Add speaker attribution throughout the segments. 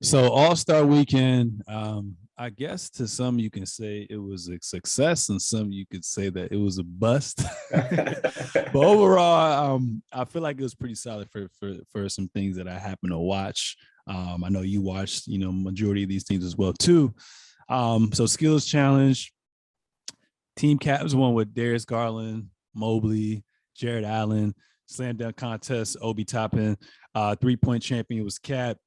Speaker 1: So All-Star Weekend, I guess to some you can say it was a success, and some you could say that it was a bust. But overall, I feel like it was pretty solid for some things that I happen to watch. I know you watched, majority of these things as well too. So skills challenge, team caps won with Darius Garland, Mobley, Jared Allen, slam dunk contest, Obi Toppin, 3-point champion was Cat.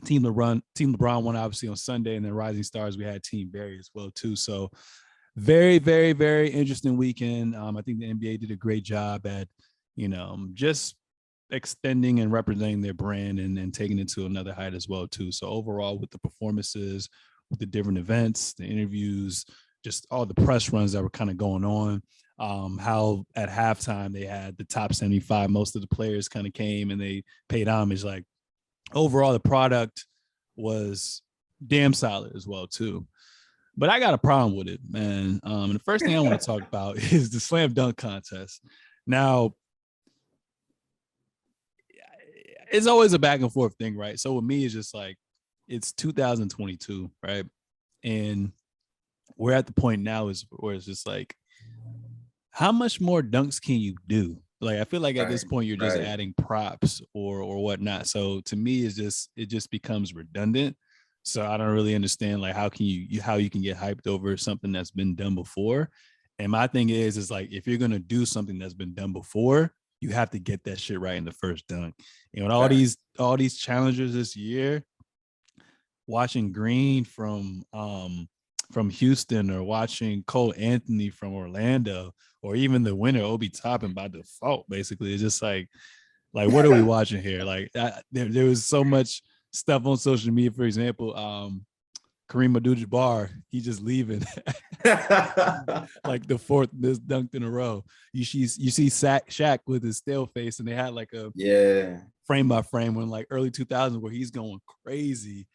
Speaker 1: Team LeBron won obviously on Sunday, and then Rising Stars we had Team Barry as well too. So very, very, very interesting weekend. I think the NBA did a great job at, just extending and representing their brand and taking it to another height as well too. So overall, with the performances, with the different events, the interviews, just all the press runs that were kind of going on. How at halftime they had the top 75. Most of the players kind of came and they paid homage. Like overall, the product was damn solid as well too. But I got a problem with it, man. The first thing I want to talk about is the slam dunk contest. Now, it's always a back and forth thing, right? So with me, it's just like it's 2022, right? And we're at the point now where it's just like, how much more dunks can you do? Like, I feel like at this point you're just adding props or whatnot. So to me, it just becomes redundant. So I don't really understand like how you can get hyped over something that's been done before. And my thing is like if you're gonna do something that's been done before, you have to get that shit right in the first dunk. And with all these challengers this year, watching Green from Houston or watching Cole Anthony from Orlando or even the winner Obi Toppin by default, basically, it's just like what are we watching here? Like there was so much stuff on social media. For example, Kareem Abdul-Jabbar, he just leaving like the fourth this dunked in a row. You see Shaq with his stale face, and they had like a frame by frame when like early 2000s where he's going crazy,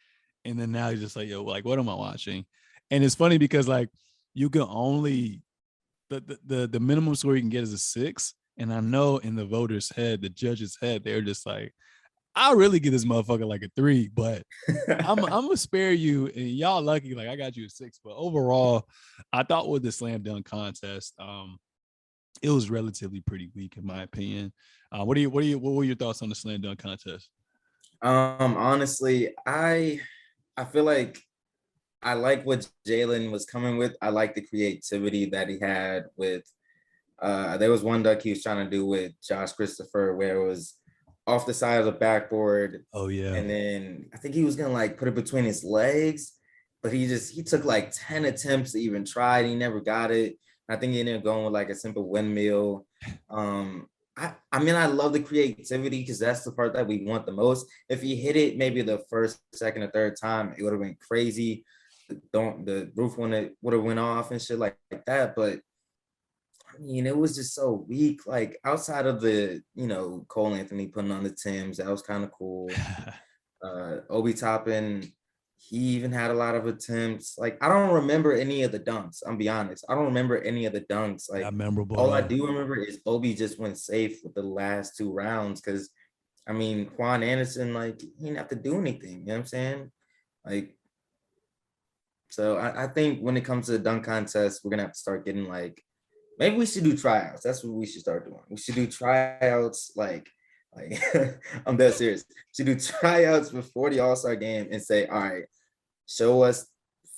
Speaker 1: and then now he's just like, yo, like what am I watching? And it's funny because like you can only the minimum score you can get is a 6. And I know in the voters' head, the judge's head, they're just like, I'll really give this motherfucker like a 3, but I'm gonna spare you. And y'all lucky, like I got you a 6. But overall, I thought with the slam dunk contest, it was relatively pretty weak in my opinion. What were your thoughts on the slam dunk contest?
Speaker 2: Honestly, I feel like I like what Jalen was coming with. I like the creativity that he had with there was one dunk he was trying to do with Josh Christopher where it was off the side of the backboard.
Speaker 1: Oh yeah.
Speaker 2: And then I think he was gonna like put it between his legs, but he took like 10 attempts to even try it. He never got it. I think he ended up going with like a simple windmill. I mean, I love the creativity because that's the part that we want the most. If he hit it maybe the first, second, or third time, it would have been crazy. The roof would have went off and shit like that. But I mean, it was just so weak. Like outside of the, Cole Anthony putting on the Timbs, that was kind of cool. Obi Toppin, he even had a lot of attempts. Like I don't remember any of the dunks. I'm be honest. I don't remember any of the dunks. Like
Speaker 1: Not memorable.
Speaker 2: all I do remember is Obi just went safe with the last 2 rounds because I mean Juan Anderson, like he didn't have to do anything. You know what I'm saying? Like, so I think when it comes to the dunk contest, we're gonna have to start getting like maybe we should do tryouts. That's what we should start doing. We should do tryouts like I'm that serious. To do tryouts before the All-Star game and say, all right, show us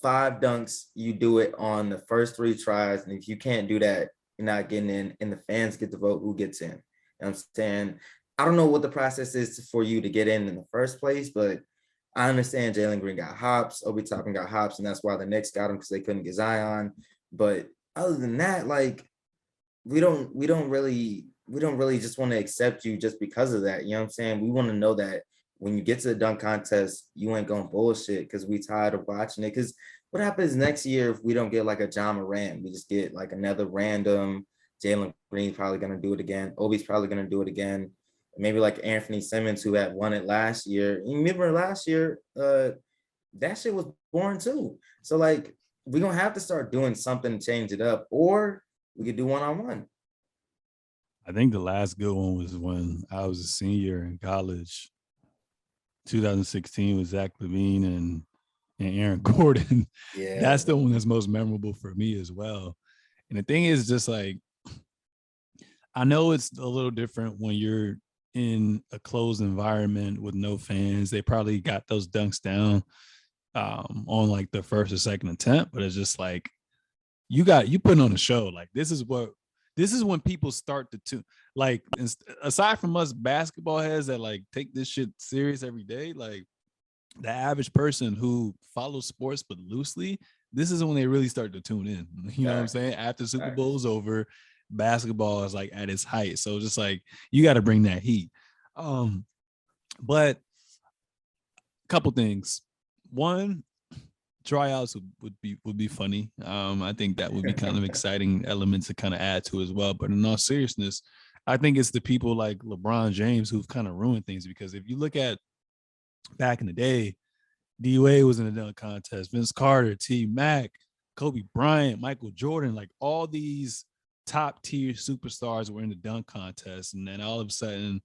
Speaker 2: 5 dunks. You do it on the first 3 tries. And if you can't do that, you're not getting in. And the fans get to vote who gets in. You know what I'm saying? I don't know what the process is for you to get in the first place, but I understand Jalen Green got hops, Obi Toppin got hops, and that's why the Knicks got him because they couldn't get Zion. But other than that, like we don't really just want to accept you just because of that. You know what I'm saying? We want to know that when you get to the dunk contest, you ain't going bullshit because we tired of watching it. Because what happens next year if we don't get like a John Morant? We just get like another random Jalen Green's probably going to do it again. Obi's probably going to do it again. Maybe like Anthony Simmons, who had won it last year. You remember last year, that shit was boring too. So like, we're going to have to start doing something to change it up, or we could do one-on-one.
Speaker 1: I think the last good one was when I was a senior in college. 2016 with Zach LaVine and Aaron Gordon.
Speaker 2: Yeah,
Speaker 1: That's the one that's most memorable for me as well. And the thing is, just like, I know it's a little different when you're in a closed environment with no fans. They probably got those dunks down on like the first or second attempt, but it's just like you putting on a show. Like this is when people start to tune. Like aside from us basketball heads that like take this shit serious every day, like the average person who follows sports but loosely, this is when they really start to tune in. You know what I'm saying? After Super Bowl's over, basketball is like at its height. So just like you got to bring that heat. But a couple things. One, tryouts would be funny. I think that would be kind of exciting elements to kind of add to as well. But in all seriousness, I think it's the people like LeBron James who've kind of ruined things, because if you look at back in the day, D Wade was in the dunk contest, Vince Carter, T Mac, Kobe Bryant, Michael Jordan, like all these top tier superstars were in the dunk contest. And then all of a sudden,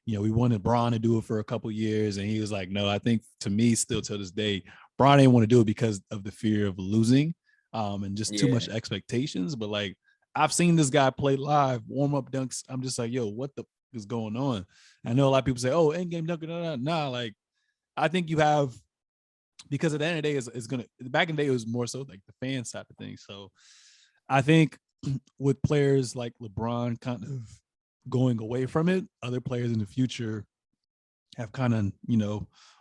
Speaker 1: we wanted Bron to do it for a couple years. And he was like, no, I think to me still to this day, Bron didn't want to do it because of the fear of losing and just too much expectations. But like, I've seen this guy play live, warm up dunks. I'm just like, yo, what the is going on? I know a lot of people say, oh, end game dunker. Nah, like, I think you have, because at the end of the day, it's gonna, back in the day, it was more so like the fan side of things. So I think with players like LeBron kind of going away from it, other players in the future have kind of,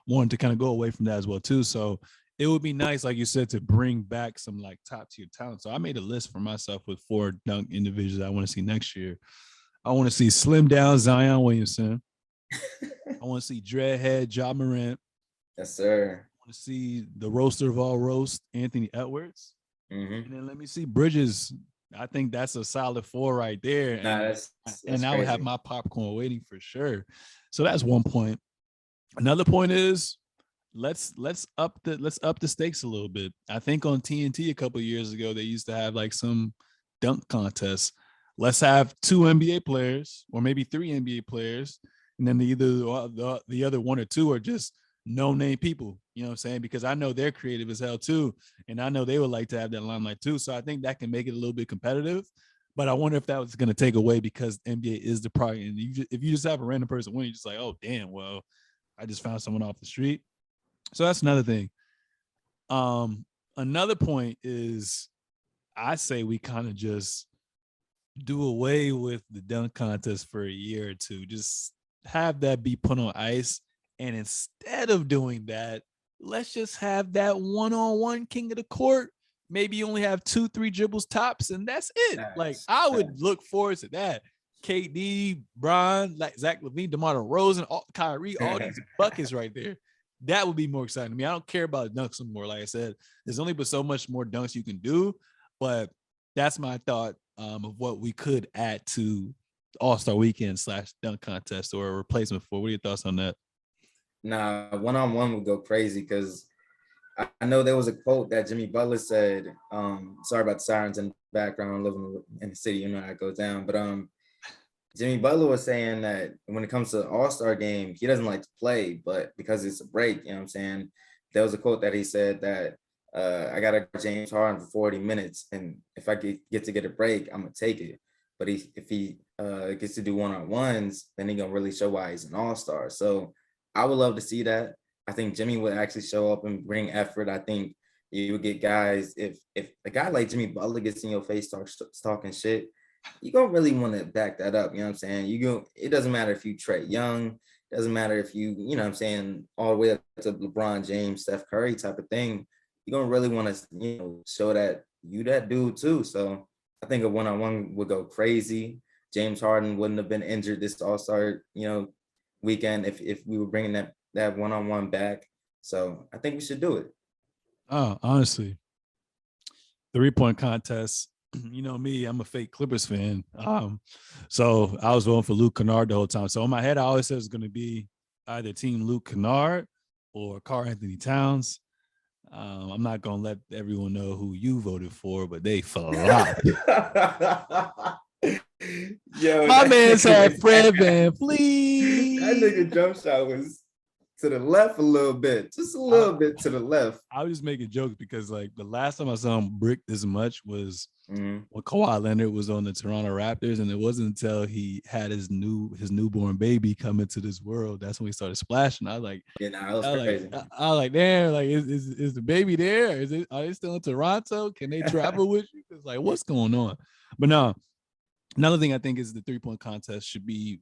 Speaker 1: wanted to kind of go away from that as well too. So it would be nice, like you said, to bring back some like top tier talent. So I made a list for myself with 4 dunk individuals I want to see next year. I want to see slim down Zion Williamson. I want to see dreadhead Ja Morant.
Speaker 2: Yes, sir.
Speaker 1: I want to see the roaster of all roast, Anthony Edwards. And then let me see Bridges. I think that's a solid 4 right there.
Speaker 2: That's
Speaker 1: and I would have my popcorn waiting for sure. So that's one point. Another point is let's up the stakes a little bit. I think on TNT a couple of years ago, they used to have like some dunk contests. Let's have 2 NBA players or maybe 3 NBA players. And then the other 1 or 2 are just no-name people, you know what I'm saying? Because I know they're creative as hell too. And I know they would like to have that limelight too. So I think that can make it a little bit competitive. But I wonder if that was going to take away because NBA is the product. And if you just have a random person win, you're just like, oh, damn, well, I just found someone off the street. So that's another thing. Another point is I say we kind of just do away with the dunk contest for a year or two. Just have that be put on ice. And instead of doing that, let's just have that one-on-one king of the court. Maybe you only have 2-3 dribbles tops, and that's it. Like, I would look forward to that. KD, Bron, like Zach LaVine, DeMar DeRozan, Kyrie, all these buckets right there. That would be more exciting to me. I don't care about dunks anymore. Like I said, there's only but so much more dunks you can do. But that's my thought of what we could add to All-Star Weekend / dunk contest or a replacement for. What are your thoughts on that?
Speaker 2: Nah, one-on-one would go crazy because I know there was a quote that Jimmy Butler said. Sorry about the sirens in the background, living in the city, how it goes down. But Jimmy Butler was saying that when it comes to the All-Star game, he doesn't like to play, but because it's a break, you know what I'm saying? There was a quote that he said that I got to James Harden for 40 minutes, and if I get to get a break, I'm going to take it. But if he gets to do one-on-ones, then he's going to really show why he's an All-Star. So I would love to see that. I think Jimmy would actually show up and bring effort. I think you would get guys, if a guy like Jimmy Butler gets in your face talking shit, you don't really want to back that up. You know what I'm saying? It doesn't matter if you Trae Young, doesn't matter if you know what I'm saying, all the way up to LeBron James, Steph Curry type of thing. You're going to really want to, show that you that dude too. So I think a one-on-one would go crazy. James Harden wouldn't have been injured this All-Star, weekend if we were bringing that one-on-one back. So I think we should do it.
Speaker 1: Oh, honestly, 3-point contest. You know me, I'm a fake Clippers fan. So I was voting for Luke Kennard the whole time. So in my head, I always said it's going to be either team Luke Kennard or Karl-Anthony Towns. I'm not going to let everyone know who you voted for, but they flopped.
Speaker 2: Yo,
Speaker 1: my man's had Fred VanVleet.
Speaker 2: That nigga jump shot was to the left a little bit, just a little bit to the left.
Speaker 1: I was just making jokes because like the last time I saw him brick this much was
Speaker 2: Mm-hmm.
Speaker 1: when Kawhi Leonard was on the Toronto Raptors, and it wasn't until he had his newborn baby come into this world that's when he started splashing. I was like,
Speaker 2: Yeah, nah, that was crazy.
Speaker 1: I was like, damn, like is the baby there? Are they still in Toronto? Can they travel with you? It's like, what's going on? But no, another thing I think is the 3-point contest should be,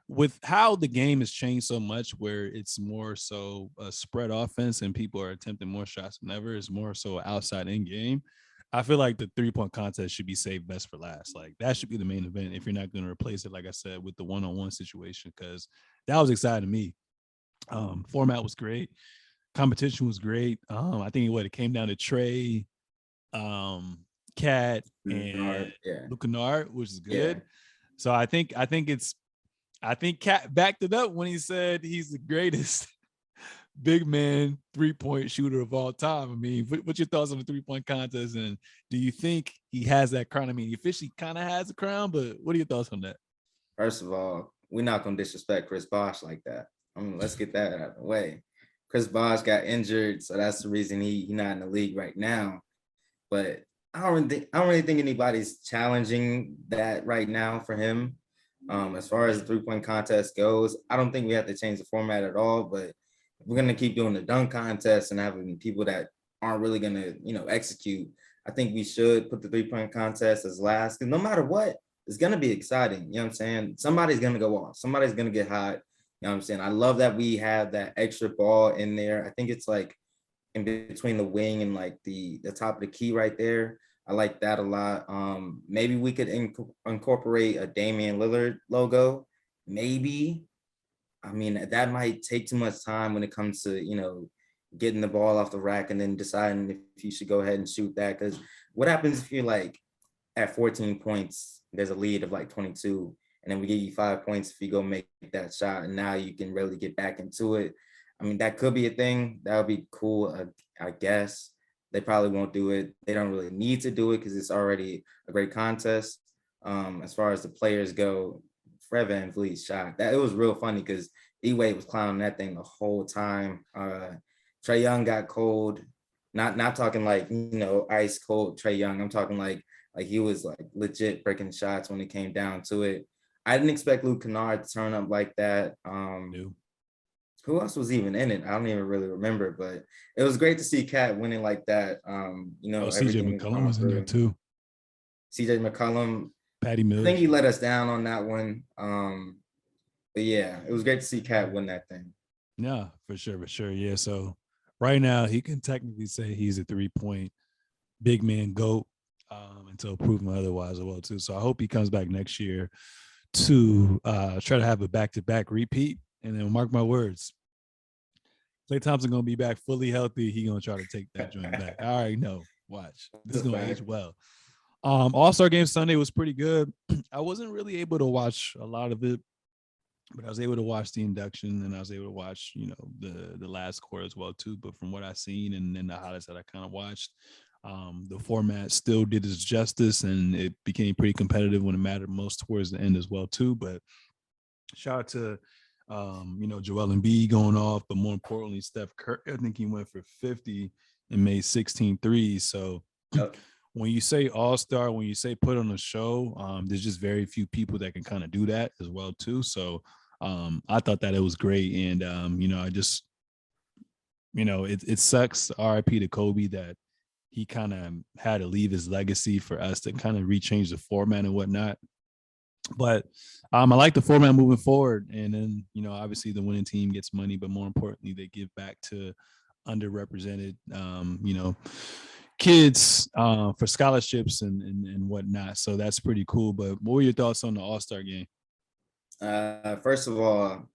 Speaker 1: with how the game has changed so much, where it's more so a spread offense and people are attempting more shots than ever. It's more so outside in game. I feel like the 3-point contest should be saved best for last. Like that should be the main event if you're not going to replace it, like I said, with the one-on-one situation, because that was exciting to me. Format was great. Competition was great. I think it came down to Trey, Cat, and
Speaker 2: Yeah.
Speaker 1: Luke Kennard, which is good.
Speaker 2: Yeah.
Speaker 1: So I think Cat backed it up when he said he's the greatest big man 3-point shooter of all time. I mean, what's your thoughts on the 3-point contest? And do you think he has that crown? I mean, he officially kind of has a crown, but what are your thoughts on that?
Speaker 2: First of all, we're not going to disrespect Chris Bosh like that. I mean, let's get that out of the way. Chris Bosh got injured, so that's the reason he's not in the league right now. But I don't really think anybody's challenging that right now for him. As far as the 3-point contest goes, I don't think we have to change the format at all. But if we're gonna keep doing the dunk contest and having people that aren't really gonna, execute, I think we should put the 3-point contest as last. Because no matter what, it's gonna be exciting. You know what I'm saying? Somebody's gonna go off. Somebody's gonna get hot. You know what I'm saying? I love that we have that extra ball in there. I think it's like in between the wing and like the top of the key right there. I like that a lot. Maybe we could incorporate a Damian Lillard logo. Maybe. I mean, that might take too much time when it comes to, getting the ball off the rack and then deciding if you should go ahead and shoot that. Because what happens if you're like at 14 points, there's a lead of like 22, and then we give you 5 points if you go make that shot, and now you can really get back into it. I mean, that could be a thing. That would be cool, I guess. They probably won't do it. They don't really need to do it because it's already a great contest. As far as the players go, Fred VanVleet's shot, that it was real funny because D-Wade was clowning that thing the whole time. Trae Young got cold. Not talking like, ice cold Trae Young. I'm talking like he was like legit breaking shots when it came down to it. I didn't expect Luke Kennard to turn up like that. Who else was even in it? I don't even really remember, but it was great to see Cat winning like that.
Speaker 1: CJ McCollum was in there too.
Speaker 2: CJ McCollum,
Speaker 1: Patty Mills.
Speaker 2: I think he let us down on that one. But yeah, it was great to see Cat win that thing.
Speaker 1: Yeah, for sure. Yeah. So right now he can technically say he's a 3-point big man GOAT until proven otherwise as well too. So I hope he comes back next year to try to have a back-to-back repeat. And then mark my words, Klay Thompson gonna be back fully healthy. He gonna try to take that joint back. I already know. Watch. This is gonna age well. All-Star Game Sunday was pretty good. I wasn't really able to watch a lot of it, but I was able to watch the induction and I was able to watch, the last quarter as well too. But from what I've seen and then the highlights that I kind of watched, the format still did its justice and it became pretty competitive when it mattered most towards the end as well too. But shout out to Joel Embiid going off, but more importantly, Steph Curry. I think he went for 50 and made 16 threes. So when you say all-star, when you say put on a show, there's just very few people that can kind of do that as well too. So I thought that it was great. And, I just, it sucks, RIP to Kobe, that he kind of had to leave his legacy for us to kind of rechange the format and whatnot. But I like the format moving forward. And then, obviously the winning team gets money, but more importantly, they give back to underrepresented, kids for scholarships and whatnot. So that's pretty cool. But what were your thoughts on the All-Star game?
Speaker 2: First of all,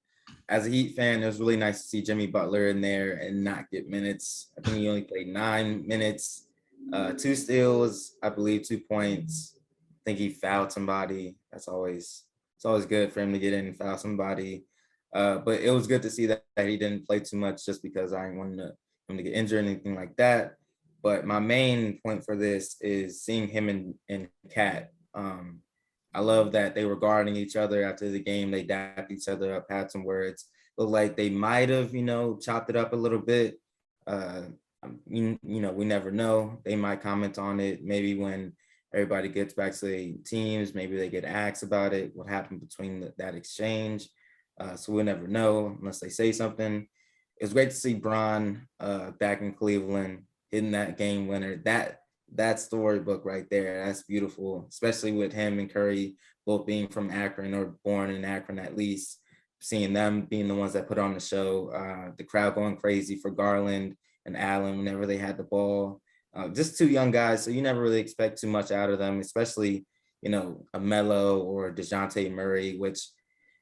Speaker 2: as a Heat fan, it was really nice to see Jimmy Butler in there and not get minutes. I think he only played 9 minutes, 2 steals, I believe 2 points. I think he fouled somebody. It's always good for him to get in and foul somebody. But it was good to see that he didn't play too much just because I didn't want him to get injured or anything like that. But my main point for this is seeing him and Cat. I love that they were guarding each other after the game. They dapped each other up, had some words. look like they might have, chopped it up a little bit. We never know. They might comment on it maybe when everybody gets back to their teams. Maybe they get asked about it, what happened between that exchange. So we'll never know unless they say something. It's great to see Bron back in Cleveland hitting that game winner. That storybook right there, that's beautiful, especially with him and Curry both being from Akron or born in Akron at least. Seeing them being the ones that put on the show, the crowd going crazy for Garland and Allen whenever they had the ball. Just two young guys, so you never really expect too much out of them, especially, a Melo or DeJounte Murray, which,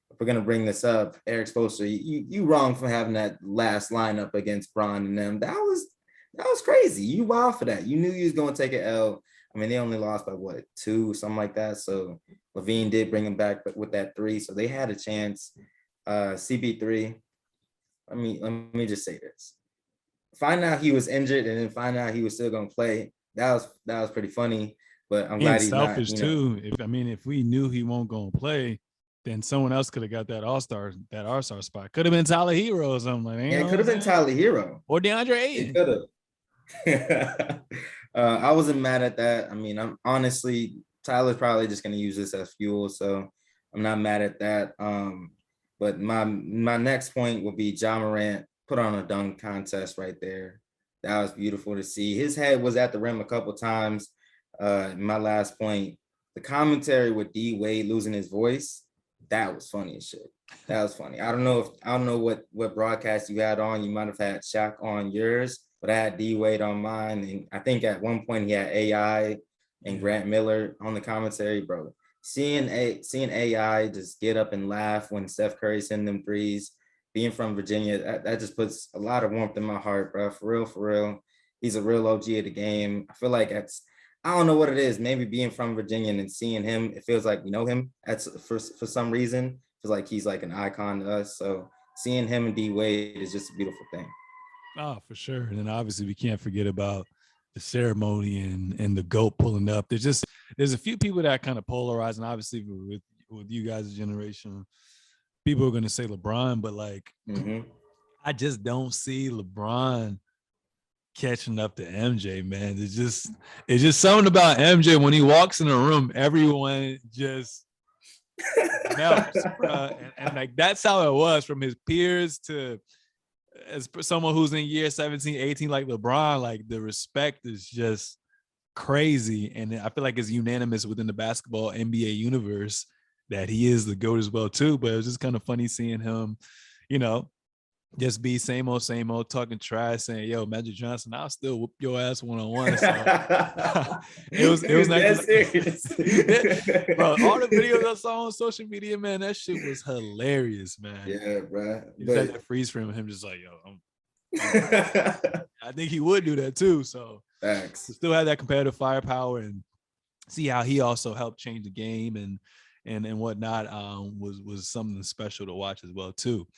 Speaker 2: if we're gonna bring this up, Eric Spoelstra, you wrong for having that last lineup against Bron and them. That was crazy. You wild for that. You knew you was gonna take an L. I mean, they only lost by 2, something like that. So Levine did bring him back with that 3, so they had a chance. CP3. Let me just say this. Find out he was injured and then find out he was still gonna play. That was pretty funny. But I'm glad he's
Speaker 1: selfish
Speaker 2: not,
Speaker 1: too. If we knew he won't gonna play, then someone else could have got that all-star spot. Could have been Tyler Hero or something like that.
Speaker 2: Yeah, it could have been Tyler Hero.
Speaker 1: Or DeAndre Ayton.
Speaker 2: It could have. I wasn't mad at that. I mean, I'm honestly, Tyler's probably just gonna use this as fuel, so I'm not mad at that. But my next point will be Ja Morant put on a dunk contest right there. That was beautiful to see. His head was at the rim a couple times. My last point, the commentary with D Wade losing his voice, that was funny as shit. That was funny. I don't know what broadcast you had on. You might have had Shaq on yours, but I had D Wade on mine. And I think at one point he had AI and Grant Miller on the commentary, bro. Seeing AI just get up and laugh when Steph Curry sending them threes, being from Virginia, that just puts a lot of warmth in my heart, bro. For real. He's a real OG of the game. I feel like I don't know what it is. Maybe being from Virginia and seeing him, it feels like we know him. For some reason, it feels like he's like an icon to us. So seeing him and D Wade is just a beautiful thing.
Speaker 1: Oh, for sure. And then obviously we can't forget about the ceremony and the GOAT pulling up. There's a few people that kind of polarize, and obviously with you guys' generation, people are going to say LeBron, but like, I just don't see LeBron catching up to MJ, man. It's just something about MJ when he walks in a room, everyone just melts, bro. And like that's how it was from his peers to as someone who's in year 17, 18, like LeBron. Like the respect is just crazy, and I feel like it's unanimous within the basketball NBA universe that he is the GOAT as well too. But it was just kind of funny seeing him, just be same old, talking trash, saying, "Yo, Magic Johnson, I'll still whoop your ass one-on-one." So it was like, serious. Bro, all the videos I saw on social media, man, that shit was hilarious, man.
Speaker 2: Yeah, bro.
Speaker 1: You had that freeze frame of him just like, "Yo, I think he would do that too." So
Speaker 2: thanks.
Speaker 1: Still had that competitive firepower, and see how he also helped change the game and whatnot was something special to watch as well too.